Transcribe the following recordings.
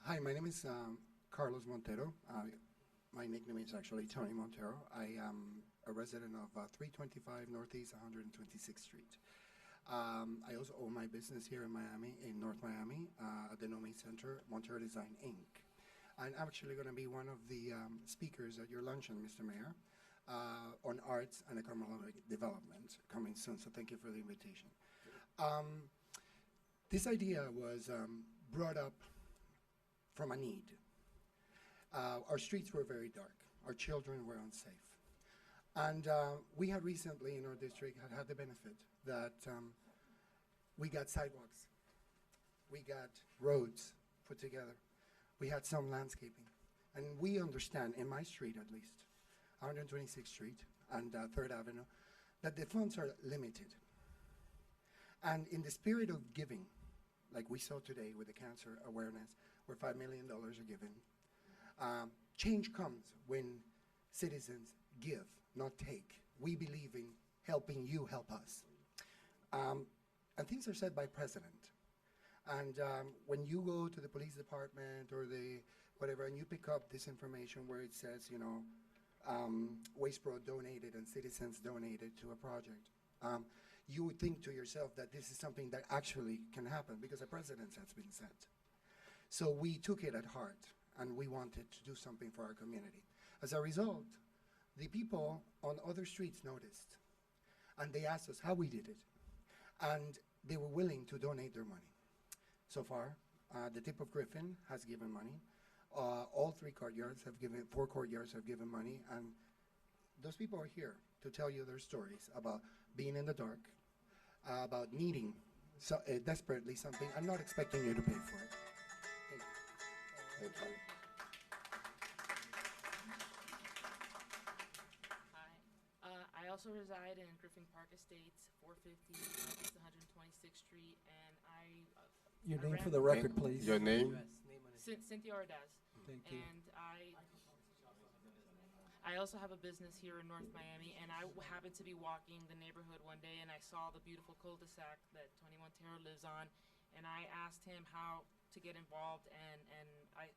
Hi, my name is Carlos Montero. My nickname is actually Tony Montero. I am a resident of 325 Northeast 126th Street. I also own my business here in Miami, in North Miami, at the Nomi Center, Montero Design Inc. I'm actually going to be one of the speakers at your luncheon, Mr. Mayor, on arts and economic development coming soon, so thank you for the invitation. This idea was brought up from a need. Our streets were very dark. Our children were unsafe. And we had recently in our district had the benefit that we got sidewalks. We got roads put together. We had some landscaping. And we understand, in my street at least, 126th Street and 3rd Avenue, that the funds are limited. And in the spirit of giving, like we saw today with the cancer awareness, where $5 million are given, change comes when citizens give, not take. We believe in helping you help us. And things are said by President. And when you go to the police department or the whatever, and you pick up this information where it says, you know, Waste Pro donated and citizens donated to a project, you would think to yourself that this is something that actually can happen because a precedent has been set. So we took it at heart and we wanted to do something for our community. As a result, the people on other streets noticed and they asked us how we did it. And they were willing to donate their money. So far, the Tip of Griffin has given money. All 4 courtyards have given money, and those people are here to tell you their stories about being in the dark, about needing desperately something. I'm not expecting you to pay for it. Thank you. Hi. I also reside in Griffin Park Estates, 450 Northeast 126th Street, and Your I name ran for the for- record, please. Your name? Cynthia Ordaz. Thank you. And I also have a business here in North Miami, and I happened to be walking the neighborhood one day, and I saw the beautiful cul-de-sac that Tony Montero lives on, and I asked him how to get involved, and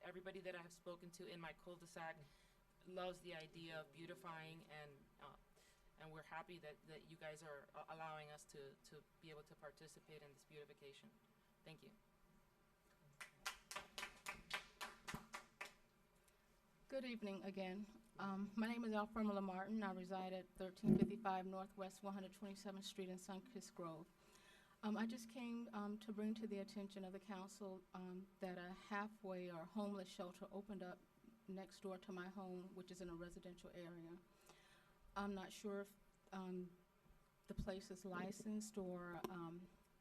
everybody that I have spoken to in my cul-de-sac loves the idea of beautifying, and we're happy that you guys are allowing us to be able to participate in this beautification. Thank you. Good evening again. My name is Alfremila Martin. I reside at 1355 Northwest 127th Street in Sunkist Grove. I just came to bring to the attention of the council that a halfway or homeless shelter opened up next door to my home, which is in a residential area. I'm not sure if the place is licensed or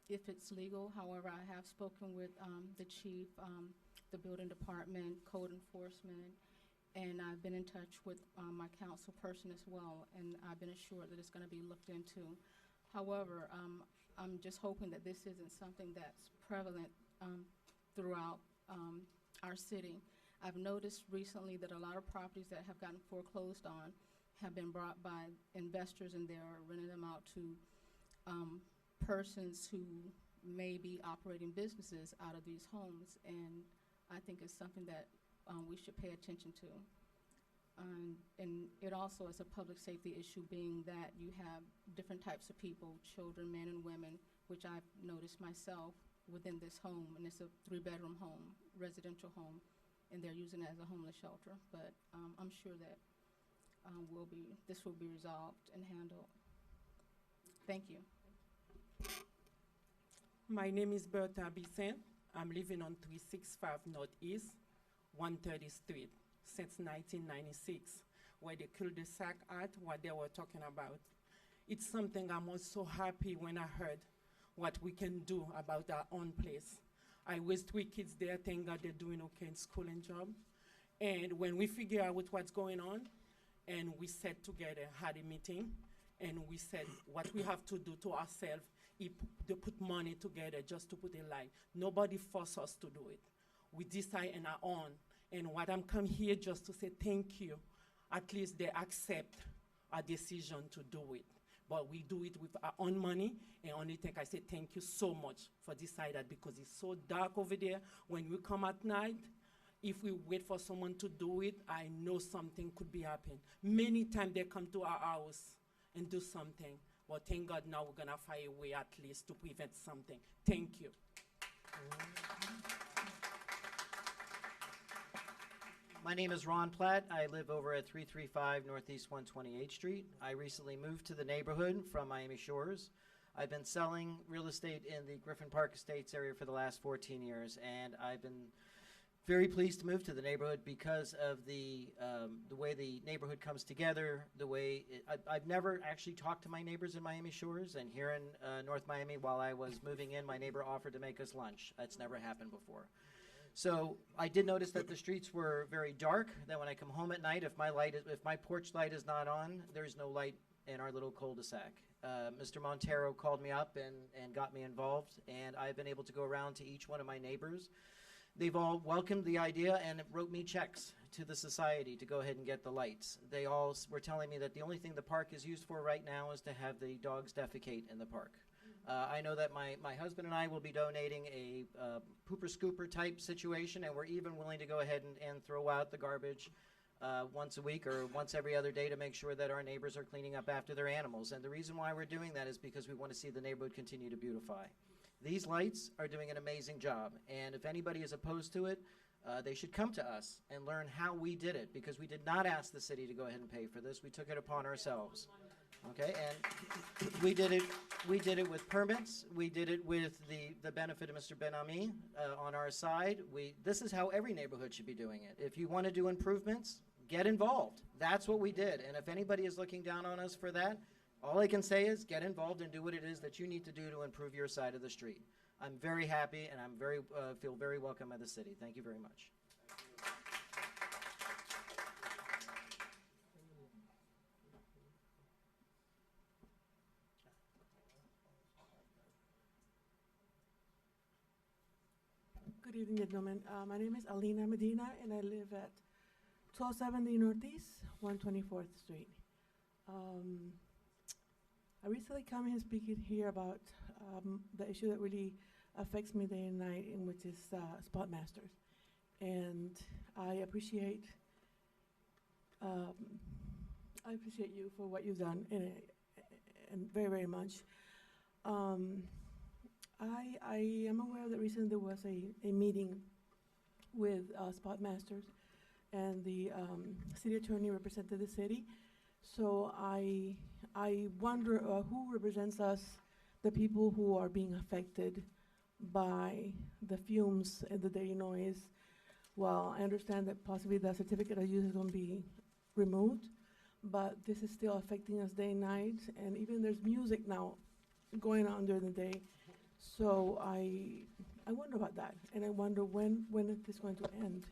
if it's legal. However, I have spoken with the chief, the building department, code enforcement, and I've been in touch with my council person as well, and I've been assured that it's going to be looked into. However, I'm just hoping that this isn't something that's prevalent throughout our city. I've noticed recently that a lot of properties that have gotten foreclosed on have been brought by investors, and they're renting them out to persons who may be operating businesses out of these homes, and I think it's something that we should pay attention to. And it also is a public safety issue, being that you have different types of people, children, men and women, which I've noticed myself within this home, and it's a 3-bedroom home, residential home, and they're using it as a homeless shelter. But I'm sure that this will be resolved and handled. Thank you. My name is Bertha Bisson. I'm living on 365 Northeast 130th Street since 1996, where the cul-de-sac at, what they were talking about. It's something I'm also happy when I heard what we can do about our own place. I raised 3 kids there, thank God they're doing okay in school and job. And when we figure out what's going on, and we sat together, had a meeting, and we said what we have to do to ourselves is to put money together just to put a light. Nobody forced us to do it. We decide on our own. And what I'm come here just to say thank you. At least they accept our decision to do it. But we do it with our own money, and only thing I say thank you so much for deciding that, because it's so dark over there. When we come at night, If we wait for someone to do it, I know something could be happening. Many times they come to our house and do something. But thank God now we're gonna find a way at least to prevent something. Thank you. My name is Ron Platt. I live over at 335 Northeast 128th Street. I recently moved to the neighborhood from Miami Shores. I've been selling real estate in the Griffin Park Estates area for the last 14 years, and I've been very pleased to move to the neighborhood because of the way the neighborhood comes together, the way I've never actually talked to my neighbors in Miami Shores, and here in North Miami, while I was moving in, my neighbor offered to make us lunch. That's never happened before. So I did notice that the streets were very dark, that when I come home at night, if my porch light is not on, there's no light in our little cul-de-sac. Mr. Montero called me up and got me involved, and I've been able to go around to each one of my neighbors. They've all welcomed the idea and wrote me checks to the society to go ahead and get the lights. They all were telling me that the only thing the park is used for right now is to have the dogs defecate in the park. I know that my husband and I will be donating a pooper scooper type situation, and we're even willing to go ahead and throw out the garbage once a week or once every other day to make sure that our neighbors are cleaning up after their animals. And the reason why we're doing that is because we want to see the neighborhood continue to beautify. These lights are doing an amazing job, and if anybody is opposed to it, they should come to us and learn how we did it, because we did not ask the city to go ahead and pay for this. We took it upon ourselves. Okay, and we did it with permits. We did it with the benefit of Mr. Ben-Ami on our side. This is how every neighborhood should be doing it. If you want to do improvements, get involved. That's what we did. And if anybody is looking down on us for that, all I can say is get involved and do what it is that you need to do to improve your side of the street. I'm very happy, and I'm feel very welcome at the city. Thank you very much. Good evening, gentlemen. My name is Alina Medina, and I live at 1270 Northeast, 124th Street. I recently come here speaking here about the issue that really affects me day and night, and which is spot masters. And I appreciate you for what you've done, and very, very much. I am aware that recently there was a meeting with spot masters, and the city attorney represented the city. So I wonder who represents us, the people who are being affected by the fumes and the daily noise. Well, I understand that possibly the certificate of use is going to be removed, but this is still affecting us day and night, and even there's music now going on during the day. So I wonder about that, and I wonder when it is going to end.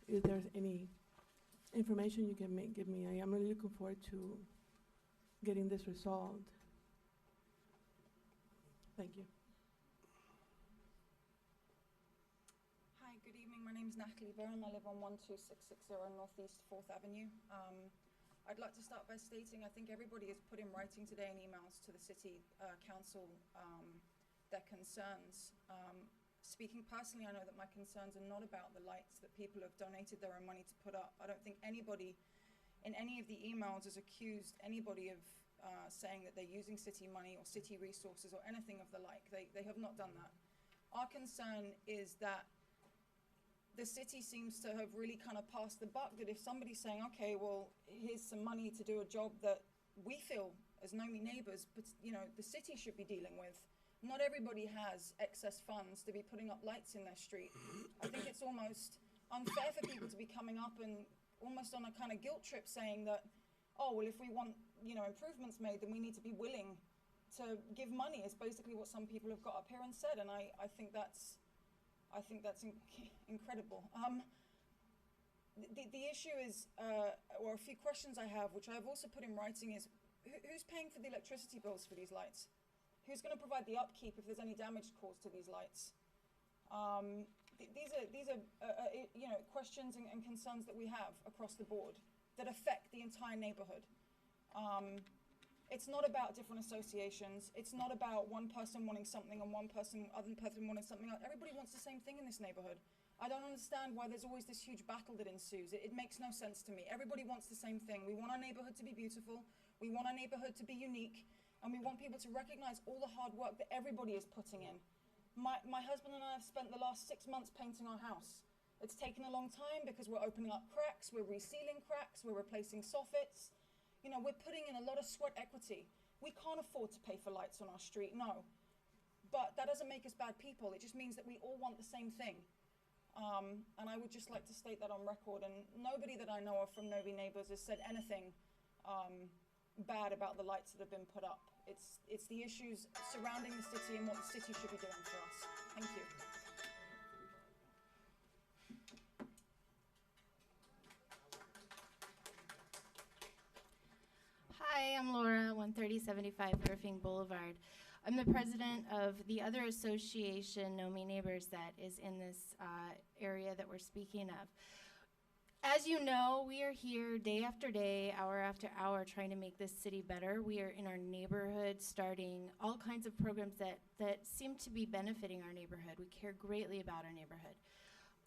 If there's any information you can give me, I am really looking forward to getting this resolved. Thank you. Hi, good evening. My name is Natalie Byrne. I live on 12660 Northeast 4th Avenue. I'd like to start by stating I think everybody has put in writing today in emails to the City Council their concerns. Speaking personally, I know that my concerns are not about the lights that people have donated their own money to put up. I don't think anybody in any of the emails has accused anybody of saying that they're using city money or city resources or anything of the like. They have not done that. Our concern is that the city seems to have really kind of passed the buck, that if somebody's saying, okay, well, here's some money to do a job that we feel as NOMI neighbors, but you know, the city should be dealing with. Not everybody has excess funds to be putting up lights in their street. I think it's almost unfair for people to be coming up and almost on a kind of guilt trip saying that, oh, well, if we want, you know, improvements made, then we need to be willing to give money, is basically what some people have got up here and said, and I think that's incredible. The issue is, or a few questions I have, which I've also put in writing, is who's paying for the electricity bills for these lights? Who's going to provide the upkeep if there's any damage caused to these lights? These are you know, questions and concerns that we have across the board that affect the entire neighborhood. It's not about different associations. It's not about one person wanting something and other person wanting something else. Everybody wants the same thing in this neighborhood. I don't understand why there's always this huge battle that ensues. It makes no sense to me. Everybody wants the same thing. We want our neighborhood to be beautiful. We want our neighborhood to be unique. And we want people to recognize all the hard work that everybody is putting in. My husband and I have spent the last 6 months painting our house. It's taken a long time because we're opening up cracks, we're resealing cracks, we're replacing soffits. You know, we're putting in a lot of sweat equity. We can't afford to pay for lights on our street, no. But that doesn't make us bad people. It just means that we all want the same thing. And I would just like to state that on record. And nobody that I know of from Novi Neighbors has said anything bad about the lights that have been put up. It's the issues surrounding the city and what the city should be doing for us. Thank you. Hi, I'm Laura, 13075 Griffin Boulevard. I'm the president of the other association, Know Me Neighbors, that is in this area that we're speaking of. As you know, we are here day after day, hour after hour, trying to make this city better. We are in our neighborhood starting all kinds of programs that seem to be benefiting our neighborhood. We care greatly about our neighborhood.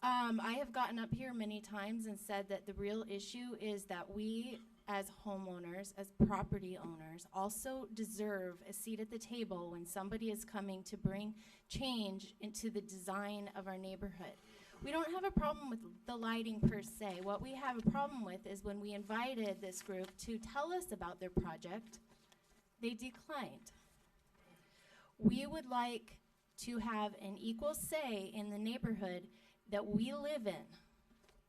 I have gotten up here many times and said that the real issue is that we, as homeowners, as property owners, also deserve a seat at the table when somebody is coming to bring change into the design of our neighborhood. We don't have a problem with the lighting per se. What we have a problem with is when we invited this group to tell us about their project, they declined. We would like to have an equal say in the neighborhood that we live in.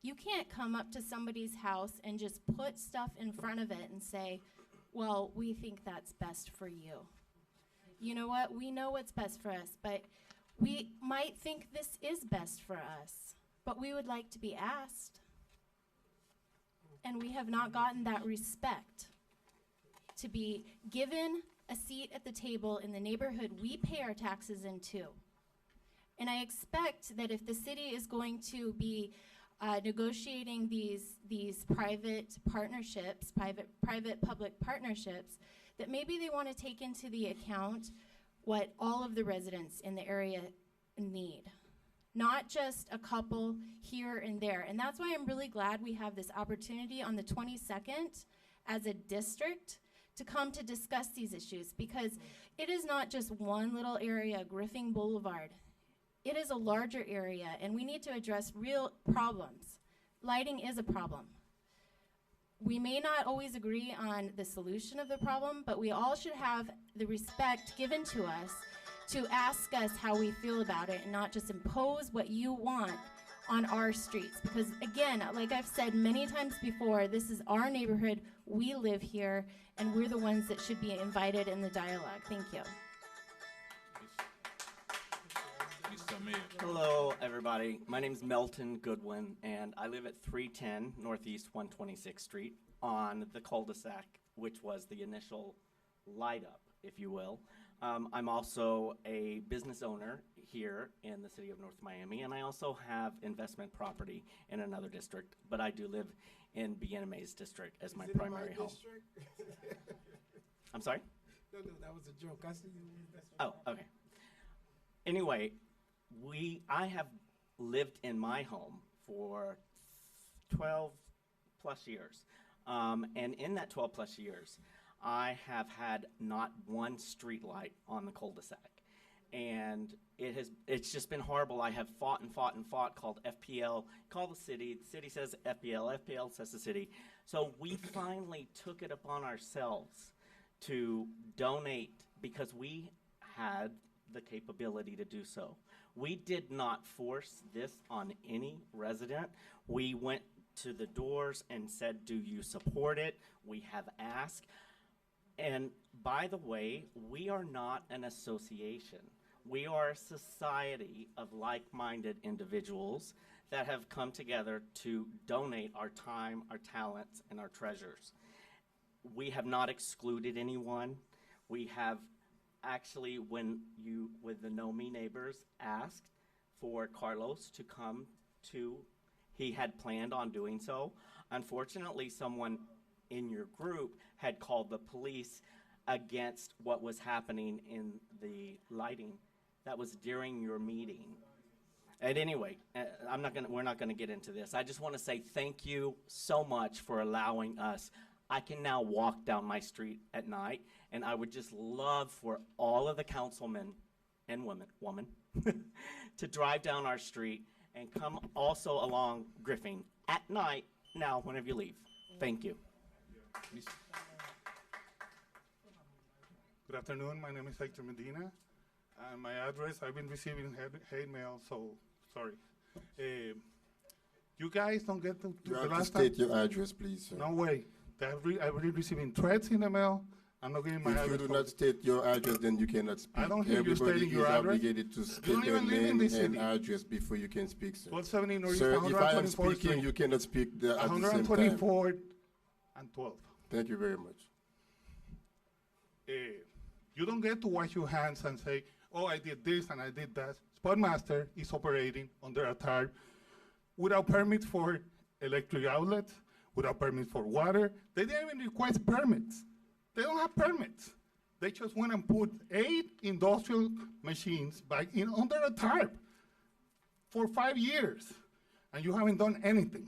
You can't come up to somebody's house and just put stuff in front of it and say, well, we think that's best for you. You know what? We know what's best for us, but we might think this is best for us, but we would like to be asked. And we have not gotten that respect to be given a seat at the table in the neighborhood we pay our taxes into. And I expect that if the city is going to be negotiating these private partnerships, private-public partnerships, that maybe they want to take into the account what all of the residents in the area need, not just a couple here and there. And that's why I'm really glad we have this opportunity on the 22nd as a district to come to discuss these issues, because it is not just one little area, Griffin Boulevard. It is a larger area, and we need to address real problems. Lighting is a problem. We may not always agree on the solution of the problem, but we all should have the respect given to us to ask us how we feel about it and not just impose what you want on our streets. Because again, like I've said many times before, this is our neighborhood, we live here, and we're the ones that should be invited in the dialogue. Thank you. Hello, everybody. My name is Melton Goodwin, and I live at 310 Northeast 126th Street on the cul-de-sac, which was the initial light-up, if you will. I'm also a business owner here in the city of North Miami, and I also have investment property in another district, but I do live in BNMA's district as my primary home. I'm sorry? No, that was a joke. I see you in investment. Oh, okay. Anyway, I have lived in my home for 12 plus years. And in that 12 plus years, I have had not one street light on the cul-de-sac. And it's just been horrible. I have fought and fought and fought, called FPL, call the city says FPL, FPL says the city. So we finally took it upon ourselves to donate because we had the capability to do so. We did not force this on any resident. We went to the doors and said, do you support it? We have asked. And by the way, we are not an association. We are a society of like-minded individuals that have come together to donate our time, our talents, and our treasures. We have not excluded anyone. We have actually, with the Know Me Neighbors, asked for Carlos to come to, he had planned on doing so. Unfortunately, someone in your group had called the police against what was happening in the lighting. That was during your meeting. At any rate, we're not gonna get into this. I just wanna say thank you so much for allowing us. I can now walk down my street at night, and I would just love for all of the councilmen and woman, to drive down our street and come also along Griffin at night now whenever you leave. Thank you. Good afternoon, my name is Hector Medina. My address, I've been receiving hate mail, so sorry. You guys don't get to You the have to last state time? your address, please, sir. No way. I've been receiving threats in the mail. I'm not getting my If address. you do not state your address, then you cannot speak. I don't hear you Everybody stating your is address. obligated to You state don't their even live in name this and city. address before you can speak, sir. 1270 Northeast Sir, if I am 124th speaking, Street. you cannot speak at the same time. 124 and 12. Thank you very much. You don't get to wash your hands and say, oh, I did this and I did that. Spotmaster is operating under a tarp without permits for electric outlets, without permits for water. They didn't even request permits. They don't have permits. They just went and put 8 industrial machines back in under a tarp for 5 years, and you haven't done anything.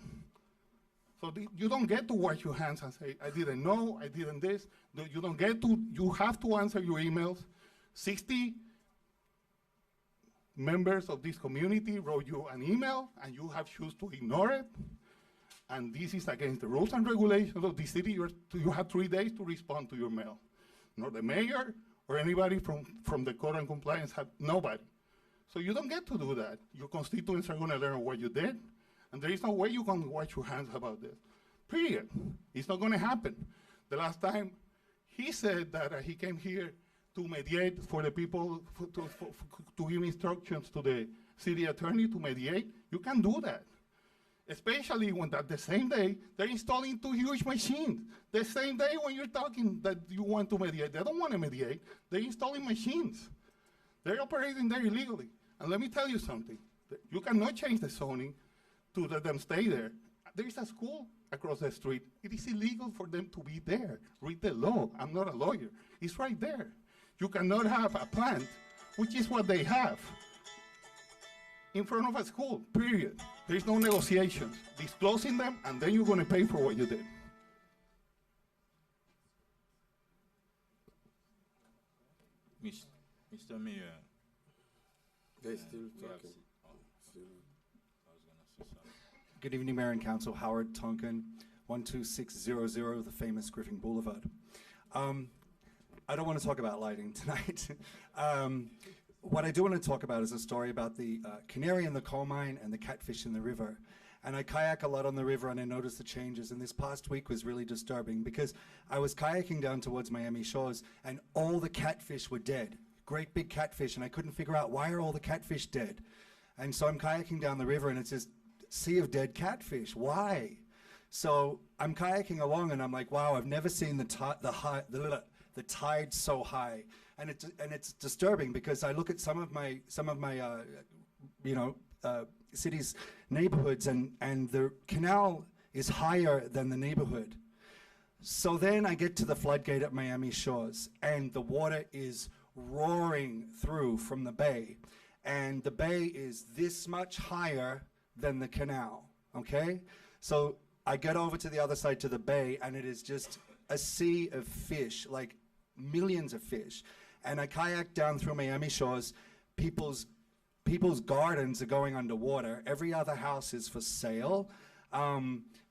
So you don't get to wash your hands and say, I didn't know, I didn't this. You don't get to, you have to answer your emails. 60 members of this community wrote you an email, and you have chosen to ignore it. And this is against the rules and regulations of the city. You have 3 days to respond to your mail. Not the mayor or anybody from the code and compliance, nobody. So you don't get to do that. Your constituents are gonna learn what you did, and there is no way you can wash your hands about this. Period. It's not gonna happen. The last time, he said that he came here to mediate for the people, to give instructions to the city attorney to mediate. You can do that. Especially when that the same day, they're installing 2 huge machines. The same day when you're talking that you want to mediate, they don't want to mediate. They're installing machines. They're operating there illegally. And let me tell you something. You cannot change the zoning to let them stay there. There is a school across the street. It is illegal for them to be there. Read the law. I'm not a lawyer. It's right there. You cannot have a plant, which is what they have, in front of a school, period. There's no negotiations. Disclosing them, and then you're going to pay for what you did. Mr. Mayor. They're still we have talking. I was gonna say something. Good evening, Mayor and Council. Howard Tonkin, 12600, the famous Griffin Boulevard. I don't want to talk about lighting tonight. What I do want to talk about is a story about the canary in the coal mine and the catfish in the river. And I kayak a lot on the river, and I noticed the changes. And this past week was really disturbing because I was kayaking down towards Miami Shores, and all the catfish were dead. Great big catfish, and I couldn't figure out why are all the catfish dead. And so I'm kayaking down the river, and it's this sea of dead catfish. Why? So I'm kayaking along, and I'm like, wow, I've never seen the tide so high. And it's disturbing because I look at some of my city's neighborhoods, and the canal is higher than the neighborhood. So then I get to the floodgate at Miami Shores, and the water is roaring through from the bay, and the bay is this much higher than the canal, okay? So I get over to the other side to the bay, and it is just a sea of fish, like millions of fish. And I kayak down through Miami Shores. People's gardens are going underwater. Every other house is for sale.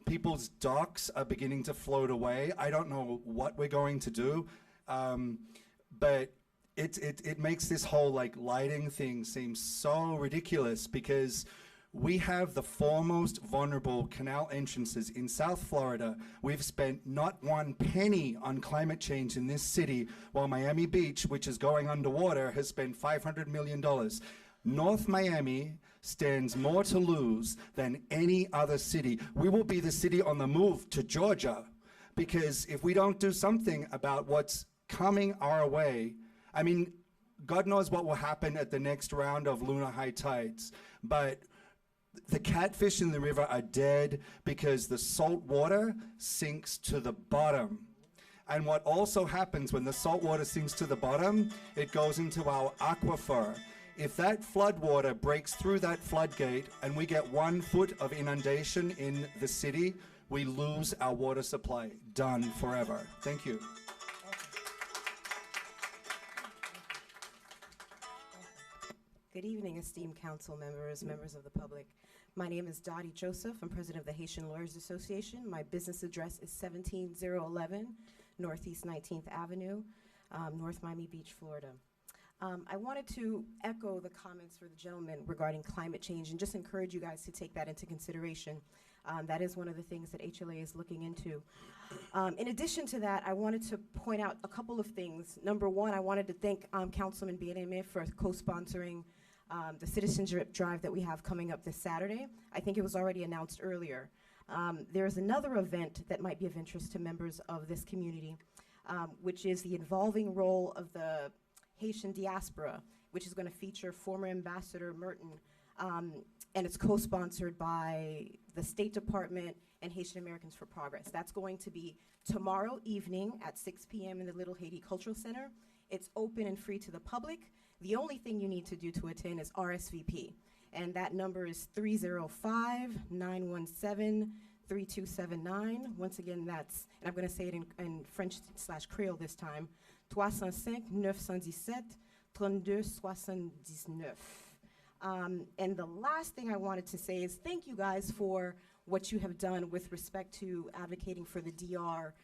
People's docks are beginning to float away. I don't know what we're going to do, but it makes this whole like lighting thing seem so ridiculous because we have the foremost vulnerable canal entrances in South Florida. We've spent not one penny on climate change in this city, while Miami Beach, which is going underwater, has spent $500 million. North Miami stands more to lose than any other city. We will be the city on the move to Georgia, because if we don't do something about what's coming our way, I mean, God knows what will happen at the next round of lunar high tides, but the catfish in the river are dead because the salt water sinks to the bottom. And what also happens when the salt water sinks to the bottom, it goes into our aquifer. If that flood water breaks through that floodgate and we get 1 foot of inundation in the city, we lose our water supply. Done forever. Thank you. Good evening, esteemed council members, members of the public. My name is Dottie Joseph. I'm president of the Haitian Lawyers Association. My business address is 17011 Northeast 19th Avenue, North Miami Beach, Florida. I wanted to echo the comments for the gentleman regarding climate change and just encourage you guys to take that into consideration. That is one of the things that HLA is looking into. In addition to that, I wanted to point out a couple of things. Number one, I wanted to thank Councilman Bieneme for co-sponsoring the citizenship drive that we have coming up this Saturday. I think it was already announced earlier. There's another event that might be of interest to members of this community, which is the involving role of the Haitian diaspora, which is going to feature former Ambassador Merton, and it's co-sponsored by the State Department and Haitian Americans for Progress. That's going to be tomorrow evening at 6 p.m. in the Little Haiti Cultural Center. It's open and free to the public. The only thing you need to do to attend is RSVP, and that number is 305-917-3279. Once again, that's, and I'm going to say it in French/Creole this time, 305-917-3279. And the last thing I wanted to say is thank you guys for what you have done with respect to advocating for the DR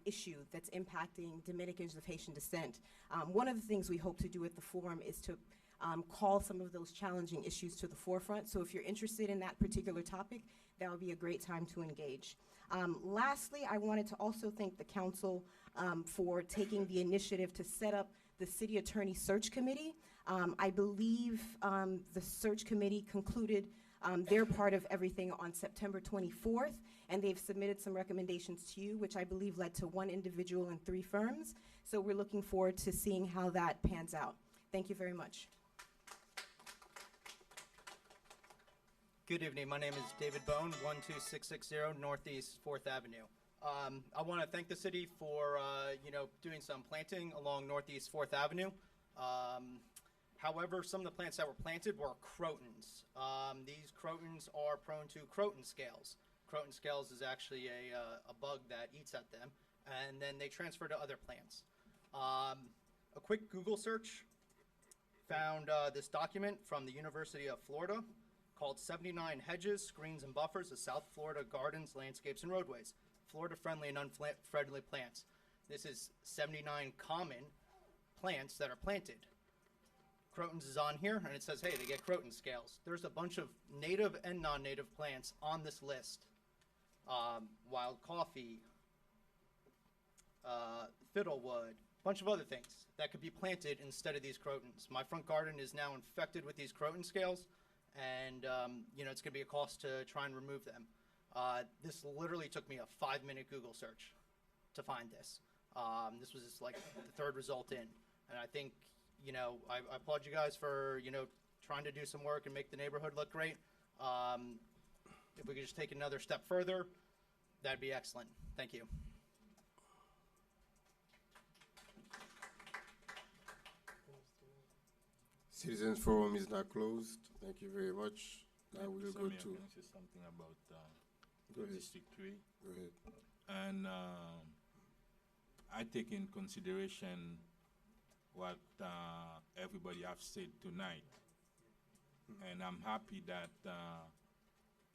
issue that's impacting Dominicans of Haitian descent. One of the things we hope to do at the forum is to call some of those challenging issues to the forefront. So if you're interested in that particular topic, that would be a great time to engage. Lastly, I wanted to also thank the council for taking the initiative to set up the city attorney search committee. I believe the search committee concluded their part of everything on September 24th, and they've submitted some recommendations to you, which I believe led to 1 individual and 3 firms. So we're looking forward to seeing how that pans out. Thank you very much. Good evening. My name is David Bone, 12660 Northeast 4th Avenue. I want to thank the city for doing some planting along Northeast 4th Avenue. However, some of the plants that were planted were crotons. These crotons are prone to croton scales. Croton scales is actually a bug that eats at them, and then they transfer to other plants. A quick Google search found this document from the University of Florida called 79 Hedges, Screens, and Buffers of South Florida Gardens, Landscapes, and Roadways. Florida-friendly and unfriendly plants. This is 79 common plants that are planted. Crotons is on here, and it says, hey, they get croton scales. There's a bunch of native and non-native plants on this list. Wild coffee, fiddlewood, a bunch of other things that could be planted instead of these crotons. My front garden is now infected with these croton scales, and it's going to be a cost to try and remove them. This literally took me a 5-minute Google search to find this. This was just like the 3rd result in, and I think I applaud you guys for trying to do some work and make the neighborhood look great. If we could just take another step further, that'd be excellent. Thank you. Citizens Forum is now closed. Thank you very much. Now we'll go to. Can I say something about Go ahead. District 3? Go ahead. And I take in consideration what everybody have said tonight. And I'm happy that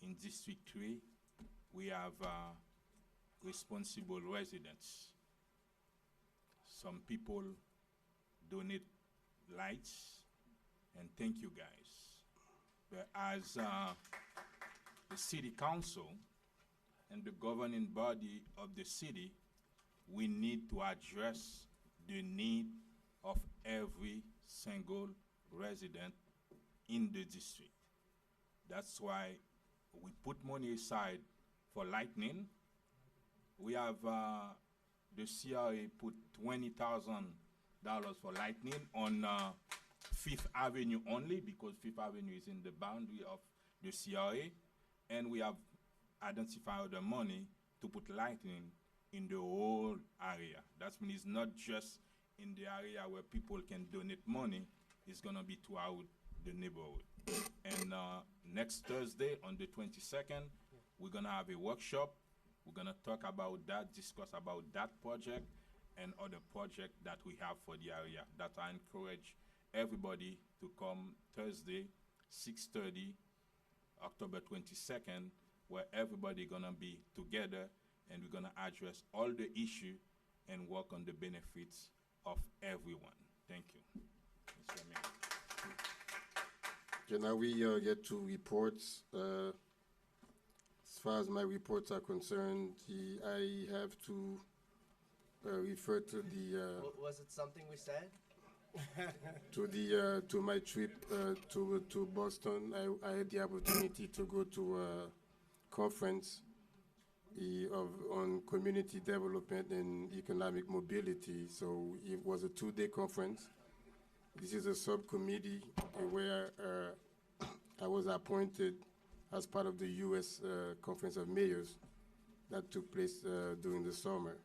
in District 3, we have responsible residents. Some people donate lights, and thank you guys. But as the city council and the governing body of the city, we need to address the need of every single resident in the district. That's why we put money aside for lightning. We have the CRA put $20,000 for lightning on 5th Avenue only, because 5th Avenue is in the boundary of the CRA, and we have identified the money to put lightning in the whole area. That means it's not just in the area where people can donate money, it's gonna be throughout the neighborhood. And next Thursday, on the 22nd, we're gonna have a workshop. We're gonna talk about that, discuss about that project and other projects that we have for the area. That I encourage everybody to come Thursday, 6:30, October 22nd, where everybody gonna be together and we're gonna address all the issue and work on the benefits of everyone. Thank you. Mr. Mayor. Okay, now we get to reports. As far as my reports are concerned, I have to refer to the Was it something we said? to my trip to Boston. I had the opportunity to go to a conference on community development and economic mobility. So it was a 2-day conference. This is a subcommittee where I was appointed as part of the U.S. Conference of Mayors that took place during the summer.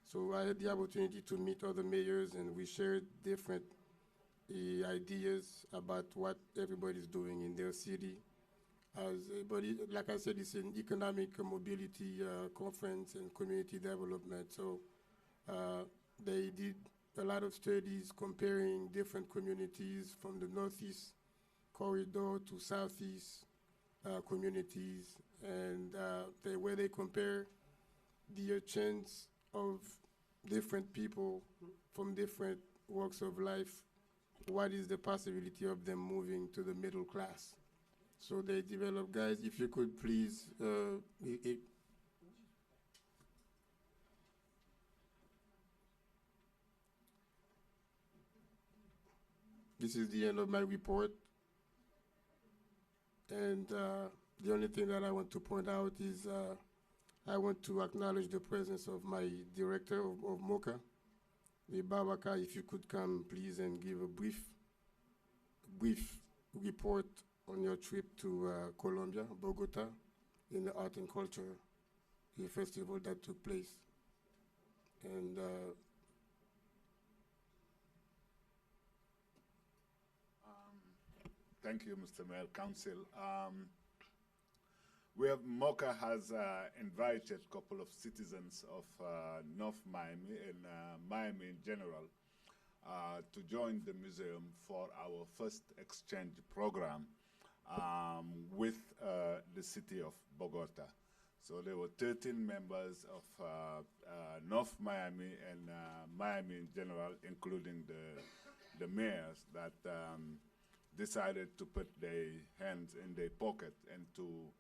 So I had the opportunity to meet other mayors, and we shared different ideas about what everybody's doing in their city. But like I said, it's an economic mobility conference and community development. So they did a lot of studies comparing different communities from the Northeast corridor to Southeast communities, and where they compare the chance of different people from different walks of life, what is the possibility of them moving to the middle class. So they developed, guys, if you could please, this is the end of my report. And the only thing that I want to point out is I want to acknowledge the presence of my director of MOCA, Babaka. If you could come, please, and give a brief report on your trip to Colombia, Bogota, in the art and culture, the festival that took place. And thank you, Mr. Mayor, Council. MOCA has invited a couple of citizens of North Miami and Miami in general to join the museum for our first exchange program with the city of Bogota. So there were 13 members of North Miami and Miami in general, including the mayors, that decided to put their hands in their pocket and to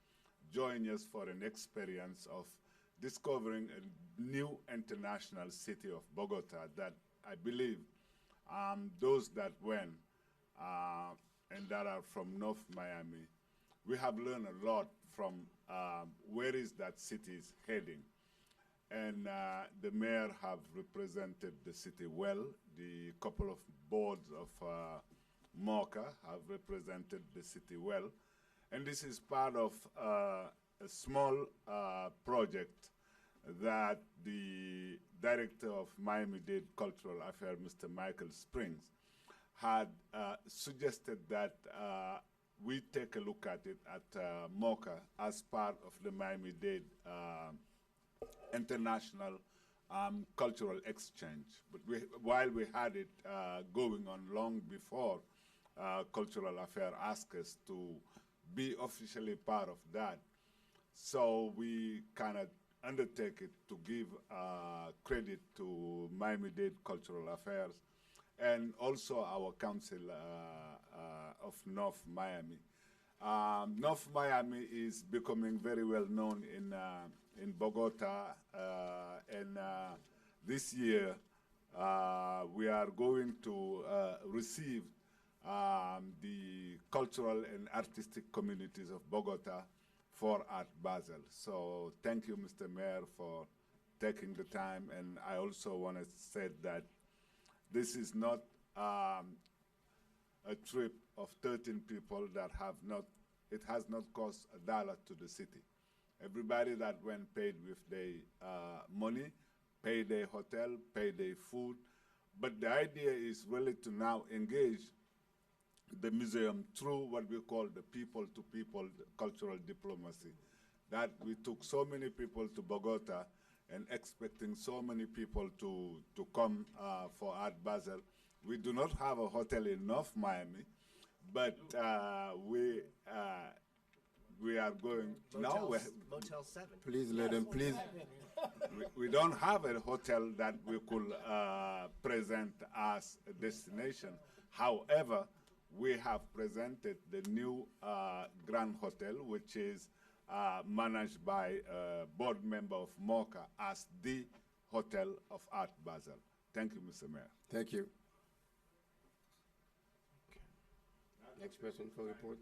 join us for an experience of discovering a new international city of Bogota that I believe those that went and that are from North Miami, we have learned a lot from where is that city is heading. And the mayor have represented the city well. The couple of boards of MOCA have represented the city well. And this is part of a small project that the director of Miami-Dade Cultural Affairs, Mr. Michael Springs, had suggested that we take a look at it at MOCA as part of the Miami-Dade International Cultural Exchange. But while we had it going on long before Cultural Affairs asked us to be officially part of that. So we kind of undertake it to give credit to Miami-Dade Cultural Affairs and also our Council of North Miami. North Miami is becoming very well known in Bogota, and this year we are going to receive the cultural and artistic communities of Bogota for Art Basel. So thank you, Mr. Mayor, for taking the time. And I also want to say that this is not a trip of 13 people that have not, it has not cost $1 to the city. Everybody that went paid with their money, pay their hotel, pay their food. But the idea is really to now engage the museum through what we call the people-to-people cultural diplomacy. That we took so many people to Bogota and expecting so many people to come for Art Basel. We do not have a hotel in North Miami, but we are going now. Motel 7. Please let them, please. We don't have a hotel that we could present as a destination. However, we have presented the new Grand Hotel, which is managed by a board member of MOCA as the Hotel of Art Basel. Thank you, Mr. Mayor. Thank you. Next person for report.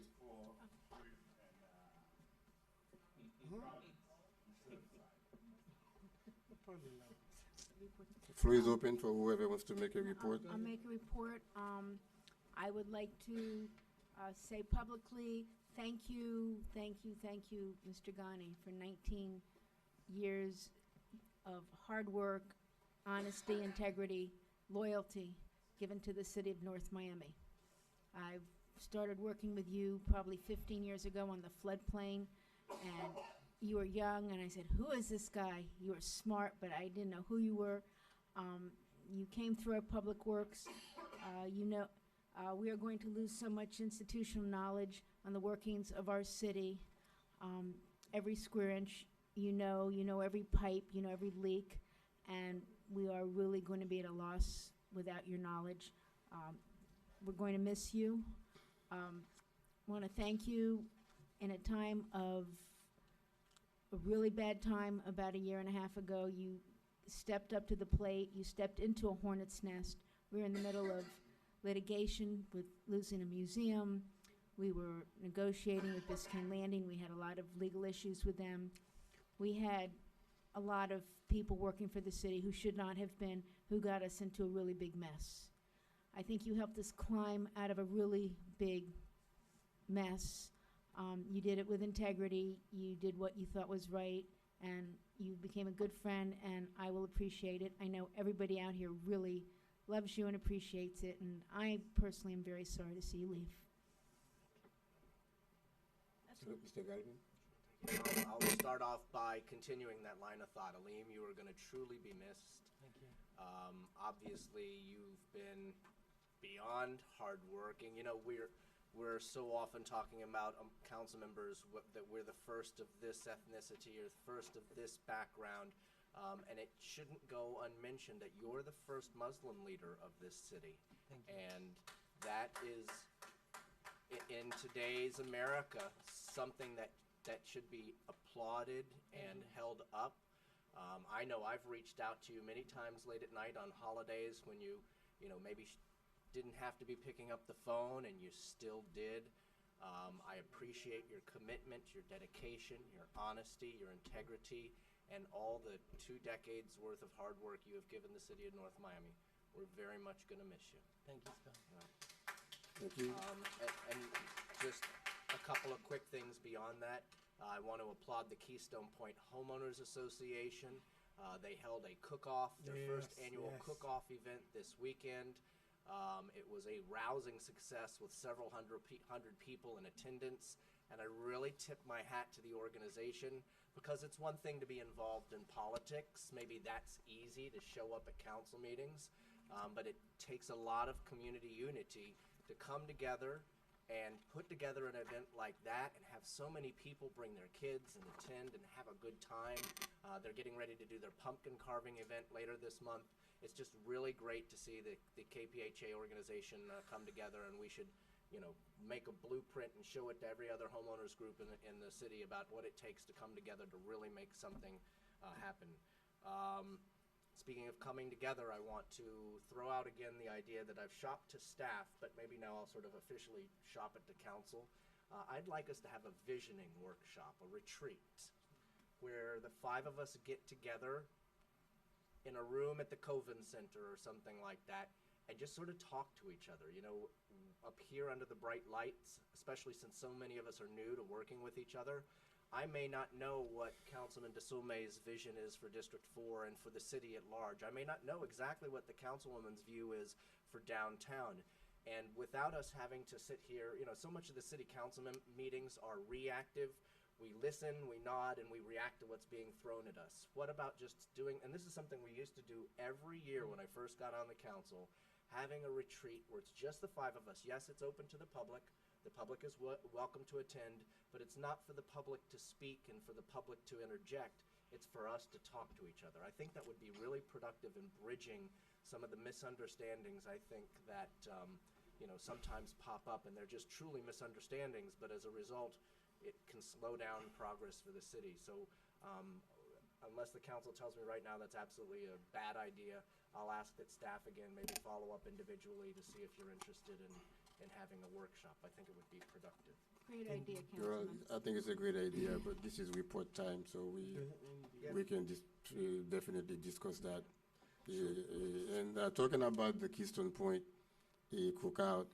Floor is open for whoever wants to make a report. I'll make a report. I would like to say publicly, thank you, Mr. Ghani, for 19 years of hard work, honesty, integrity, loyalty given to the city of North Miami. I've started working with you probably 15 years ago on the floodplain, and you were young, and I said, who is this guy? You were smart, but I didn't know who you were. You came through our public works. We are going to lose so much institutional knowledge on the workings of our city. Every square inch, you know every pipe, you know every leak, and we are really going to be at a loss without your knowledge. We're going to miss you. I want to thank you in a time of a really bad time about a year and a half ago. You stepped up to the plate. You stepped into a hornet's nest. We were in the middle of litigation with losing a museum. We were negotiating with Biscayne Landing. We had a lot of legal issues with them. We had a lot of people working for the city who should not have been, who got us into a really big mess. I think you helped us climb out of a really big mess. You did it with integrity. You did what you thought was right, and you became a good friend, and I will appreciate it. I know everybody out here really loves you and appreciates it, and I personally am very sorry to see you leave. Mr. Galvin? I'll start off by continuing that line of thought. Aleem, you are going to truly be missed. Thank you. Obviously, you've been beyond hardworking. You know, we're so often talking about council members that we're the first of this ethnicity or the first of this background, and it shouldn't go unmentioned that you're the first Muslim leader of this city. Thank you. And that is, in today's America, something that should be applauded and held up. I know I've reached out to you many times late at night on holidays when you maybe didn't have to be picking up the phone, and you still did. I appreciate your commitment, your dedication, your honesty, your integrity, and all the 2 decades worth of hard work you have given the city of North Miami. We're very much going to miss you. Thank you, Scott. Thank you. And just a couple of quick things beyond that. I want to applaud the Keystone Point Homeowners Association. They held a cook-off, their first annual cook-off event this weekend. It was a rousing success with several hundred people in attendance, and I really tip my hat to the organization, because it's one thing to be involved in politics. Maybe that's easy to show up at council meetings, but it takes a lot of community unity to come together and put together an event like that and have so many people bring their kids and attend and have a good time. They're getting ready to do their pumpkin carving event later this month. It's just really great to see the KPHA organization come together, and we should, make a blueprint and show it to every other homeowners group in the city about what it takes to come together to really make something happen. Speaking of coming together, I want to throw out again the idea that I've shopped to staff, but maybe now I'll sort of officially shop it to council. I'd like us to have a visioning workshop, a retreat, where the 5 of us get together in a room at the Coven Center or something like that, and just sort of talk to each other, up here under the bright lights, especially since so many of us are new to working with each other. I may not know what Councilman DeSulme's vision is for District 4 and for the city at large. I may not know exactly what the councilwoman's view is for downtown. And without us having to sit here, so much of the city council meetings are reactive. We listen, we nod, and we react to what's being thrown at us. What about just doing, and this is something we used to do every year when I first got on the council, having a retreat where it's just the 5 of us. Yes, it's open to the public. The public is welcome to attend, but it's not for the public to speak and for the public to interject. It's for us to talk to each other. I think that would be really productive in bridging some of the misunderstandings I think that sometimes pop up, and they're just truly misunderstandings, but as a result, it can slow down progress for the city. So unless the council tells me right now that's absolutely a bad idea, I'll ask that staff again maybe follow up individually to see if you're interested in having a workshop. I think it would be productive. Great idea, Well, Councilman. I think it's a great idea, but this is report time, so we can definitely discuss that. And talking about the Keystone Point cookout,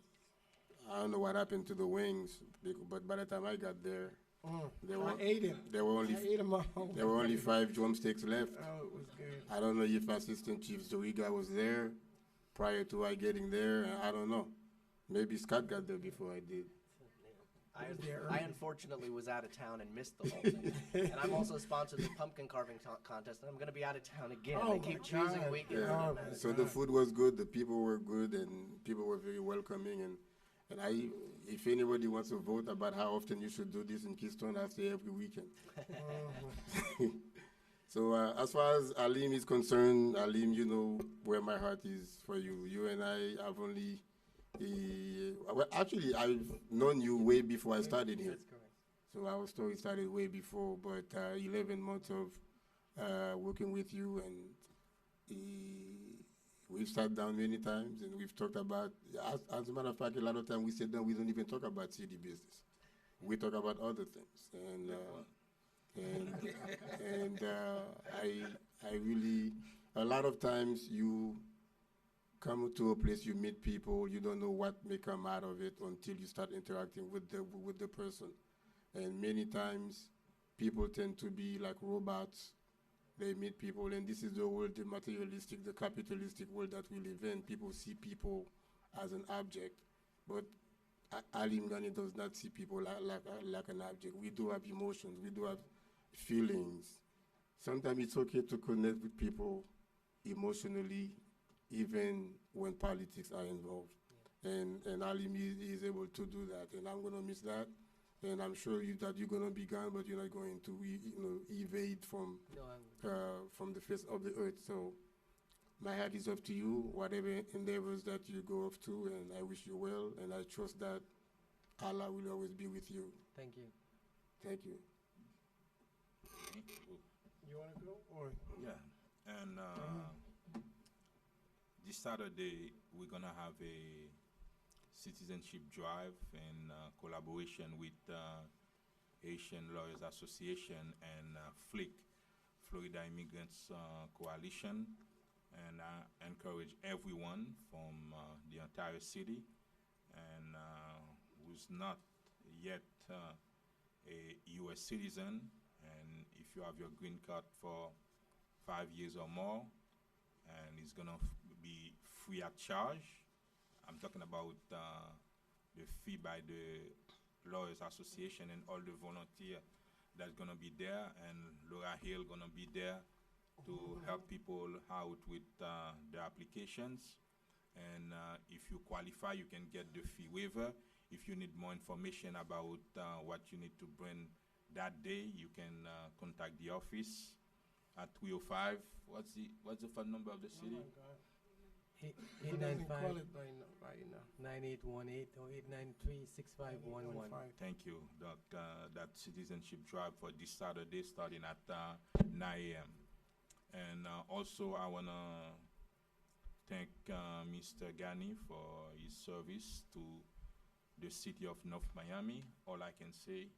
I don't know what happened to the wings, but by the time I got there, I ate it. There were only I ate 'em all. there were only 5 drumsticks left. Oh, it was good. I don't know if Assistant Chief Zoriga was there prior to I getting there. I don't know. Maybe Scott got there before I did. I unfortunately was out of town and missed the whole thing. And I'm also sponsored the pumpkin carving contest, and I'm going to be out of town again. Oh They keep my choosing God. weekends. Yeah. and I'm out of So town. the food was good, the people were good, and people were very welcoming. And if anybody wants to vote about how often you should do this in Keystone, I say every weekend. So as far as Alim is concerned, Alim, you know where my heart is for you. You and I have only, well, actually, I've known you way before I started here. That's correct. So our story started way before, but 11 months of working with you, and we've sat down many times and we've talked about, as a matter of fact, a lot of times we sit down, we don't even talk about city business. We talk about other things. And I really, a lot of times you come to a place, you meet people, you don't know what may come out of it until you start interacting with the person. And many times people tend to be like robots. They meet people, and this is the world, the materialistic, the capitalistic world that we live in. People see people as an object, but Alim Ghani does not see people like an object. We do have emotions, we do have feelings. Sometimes it's okay to connect with people emotionally, even when politics are involved. And Alim is able to do that, and I'm gonna miss that. And I'm sure that you're gonna be gone, but you're not going to evade from the face of the earth. So my hat is off to you, whatever endeavors that you go off to, and I wish you well, and I trust that Allah will always be with you. Thank you. Thank you. You want to go? Or Yeah, and this Saturday we're gonna have a citizenship drive in collaboration with Haitian Lawyers Association and FLIC, Florida Immigrants Coalition, and I encourage everyone from the entire city and who's not yet a U.S. citizen, and if you have your green card for 5 years or more, and it's gonna be free at charge. I'm talking about the fee by the Lawyers Association and all the volunteers that's gonna be there, and Laura Hill gonna be there to help people out with the applications. And if you qualify, you can get the fee waiver. If you need more information about what you need to bring that day, you can contact the office at 305. What's the phone number of the city? Oh my God. Eight He nine doesn't five call it by now. 9818 or 893-6511. Thank you. That citizenship drive for this Saturday starting at 9 a.m. And also I want to thank Mr. Ghani for his service to the city of North Miami. All I can say,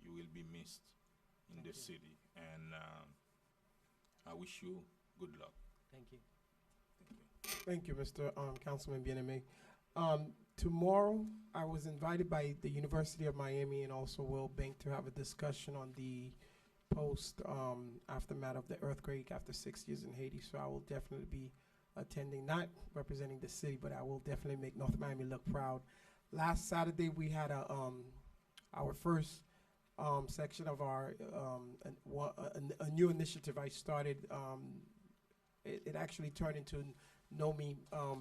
you will be missed in the city. And I wish you good luck. Thank you. Thank you, Mr. Councilman Bien-Aimé. tomorrow, I was invited by the University of Miami and also World Bank to have a discussion on the post aftermath of the earthquake after 6 years in Haiti. So I will definitely be attending, not representing the city, but I will definitely make North Miami look proud. Last Saturday, we had our first section of our a new initiative I started. It actually turned into Know Me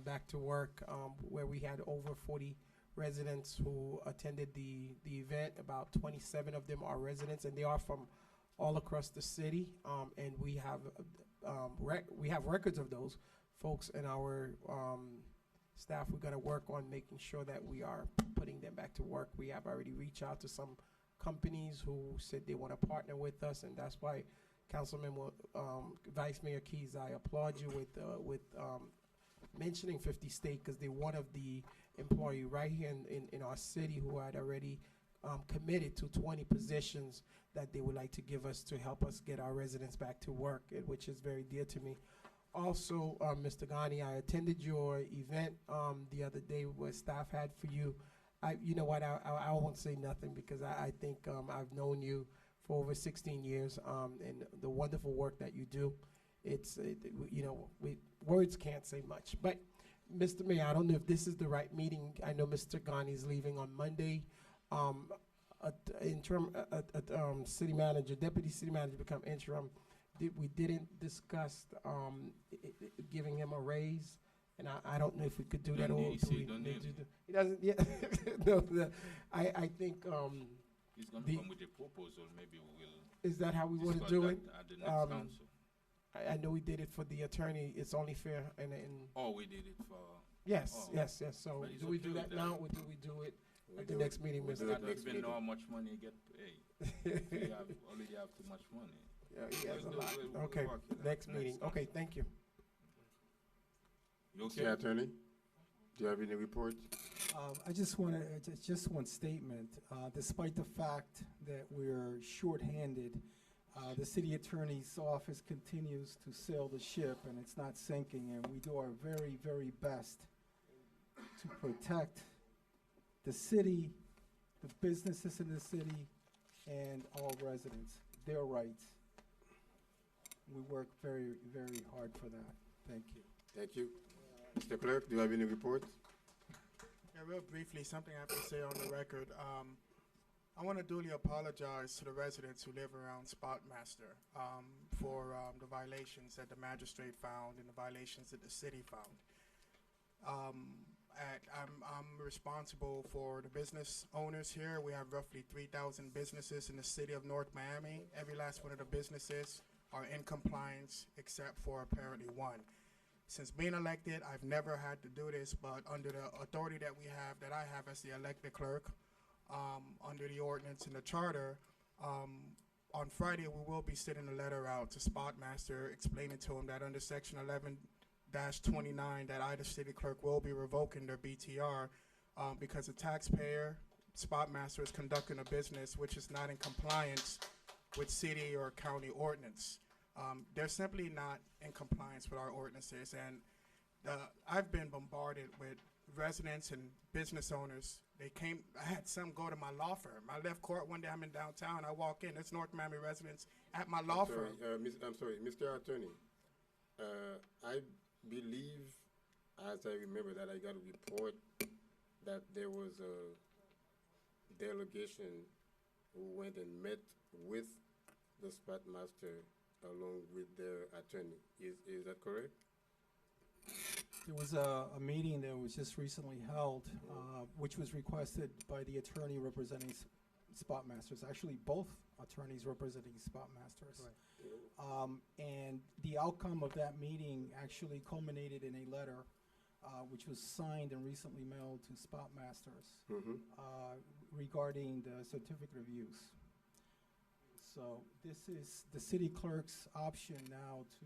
Back to Work, where we had over 40 residents who attended the event. About 27 of them are residents, and they are from all across the city. And we have records of those folks in our staff. We're going to work on making sure that we are putting them back to work. We have already reached out to some companies who said they want to partner with us, and that's why Councilman Vice Mayor Keys, I applaud you with mentioning 50 State, because they're one of the employee right here in our city who had already committed to 20 positions that they would like to give us to help us get our residents back to work, which is very dear to me. Also, Mr. Ghani, I attended your event the other day where staff had for you. You know what, I won't say nothing because I think I've known you for over 16 years and the wonderful work that you do. Words can't say much. But, Mr. Mayor, I don't know if this is the right meeting. I know Mr. Ghani is leaving on Monday. City manager, deputy city manager become interim. We didn't discuss giving him a raise. And I don't know if we could do that. He doesn't. Yeah. No. I think. He's going to come with a proposal. Maybe we will. Is that how we want to do it? At the next council. I know we did it for the attorney. It's only fair. Oh, we did it for. Yes. So do we do that now, or do we do it at the next meeting, Mr. I don't even know how much money you get paid. We already have too much money. Yeah, he has a lot. Okay, next meeting. Okay, thank you. You okay, Attorney? Do you have any report? I just want to, just one statement. Despite the fact that we're shorthanded, the city attorney's office continues to sail the ship and it's not sinking, and we do our very, very best to protect the city, the businesses in the city, and all residents, their rights. We work very, very hard for that. Thank you. Thank you. Mr. Clerk, do you have any report? Yeah, real briefly, something I have to say on the record. I want to duly apologize to the residents who live around Spotmaster for the violations that the magistrate found and the violations that the city found. I'm responsible for the business owners here. We have roughly 3,000 businesses in the city of North Miami. Every last one of the businesses are in compliance except for apparently one. Since being elected, I've never had to do this, but under the authority that I have as the elected clerk, under the ordinance and the charter, on Friday we will be sending a letter out to Spotmaster explaining to him that under section 11-29 that I, the city clerk, will be revoking their BTR because the taxpayer, Spotmaster, is conducting a business which is not in compliance with city or county ordinance. They're simply not in compliance with our ordinances, and I've been bombarded with residents and business owners. I had some go to my law firm. I left court one day, I'm in downtown, I walk in, there's North Miami residents at my law firm. I'm sorry, Mr. Attorney. I believe, as I remember, that I got a report that there was a delegation who went and met with the Spotmaster along with their attorney. Is that correct? There was a meeting that was just recently held, which was requested by the attorney representing Spotmasters. Actually, both attorneys representing Spotmasters. Right. And the outcome of that meeting actually culminated in a letter which was signed and recently mailed to Spotmasters regarding the certificate of use. So this is the city clerk's option now to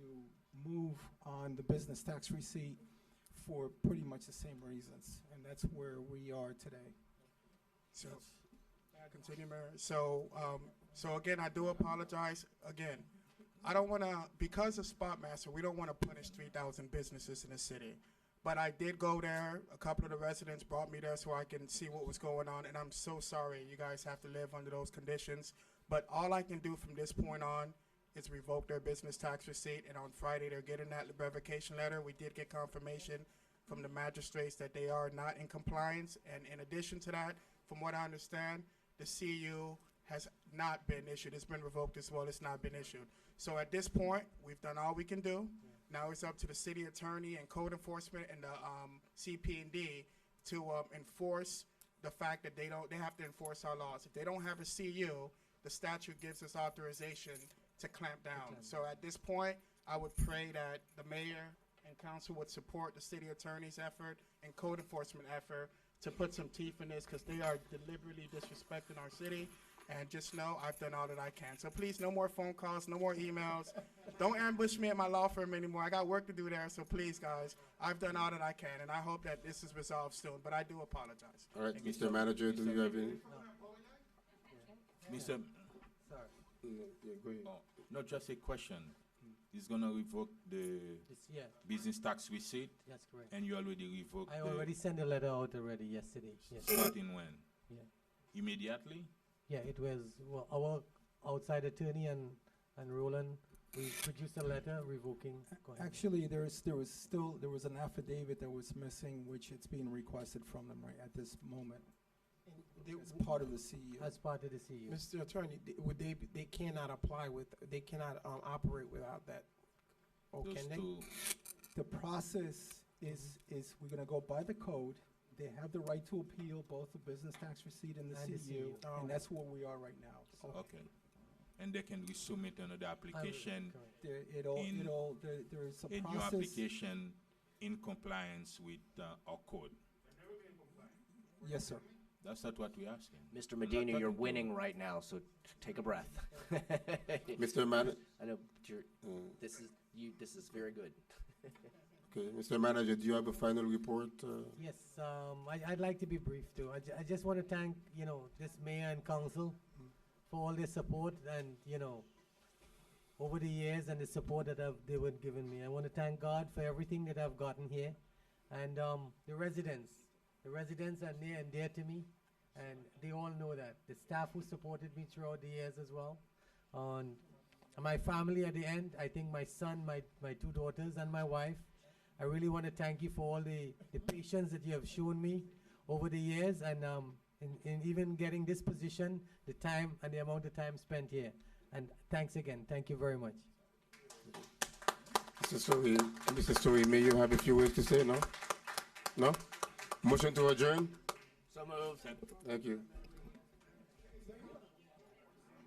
move on the business tax receipt for pretty much the same reasons, and that's where we are today. So, may I continue, Mayor? So again, I do apologize. Again, I don't want to, because of Spotmaster, we don't want to punish 3,000 businesses in the city. But I did go there. A couple of the residents brought me there so I can see what was going on, and I'm so sorry you guys have to live under those conditions. But all I can do from this point on is revoke their business tax receipt, and on Friday they're getting that revocation letter. We did get confirmation from the magistrates that they are not in compliance, and in addition to that, from what I understand, the CU has not been issued. It's been revoked as well. It's not been issued. So at this point, we've done all we can do. Now it's up to the city attorney and code enforcement and the CP&D to enforce the fact that they have to enforce our laws. If they don't have a CU, the statute gives us authorization to clamp down. So at this point, I would pray that the mayor and council would support the city attorney's effort and code enforcement effort to put some teeth in this, because they are deliberately disrespecting our city. And just know I've done all that I can. So please, no more phone calls, no more emails. Don't ambush me at my law firm anymore. I got work to do there. So please, guys, I've done all that I can, and I hope that this is resolved soon. But I do apologize. All right, Mr. Manager, do you have any? Mr. Yeah, go ahead. Oh, not just a question. He's gonna revoke the Yeah. business tax receipt, That's correct. and you already revoked. I the already sent a letter out already yesterday. Yes. Starting when? Yeah. Immediately. Yeah, it was, well, our outside attorney and Roland, we produced a letter revoking. Go ahead. Actually, there was an affidavit that was missing, which it's being requested from them right at this moment. As part of the CU. As part of the CU. Mr. Attorney, they cannot apply with, they cannot operate without that. Oh, Those can they? two. The process is we're gonna go by the code. They have the right to appeal both the business tax receipt and the And the CU, CU. and that's where we are right now. So Okay. And they can resubmit another application there is a in your process. application in compliance with our code. Yes, sir. That's not what we're asking. Mr. Medina, you're winning right now, so take a breath. Mr. Manager. I know, but this is very good. Okay, Mr. Manager, do you have a final report? Yes, I'd like to be brief too. I just want to thank, this mayor and council for all their support and, over the years and the support that they were giving me. I want to thank God for everything that I've gotten here. And the residents are near and dear to me, and they all know that. The staff who supported me throughout the years as well. And my family at the end, I think my son, my two daughters, and my wife. I really want to thank you for all the patience that you have shown me over the years, and in even getting this position, the time and the amount of time spent here. And thanks again. Thank you very much. Mr. Story, may you have a few words to say, no? No? Motion to adjourn? So moved. Thank you.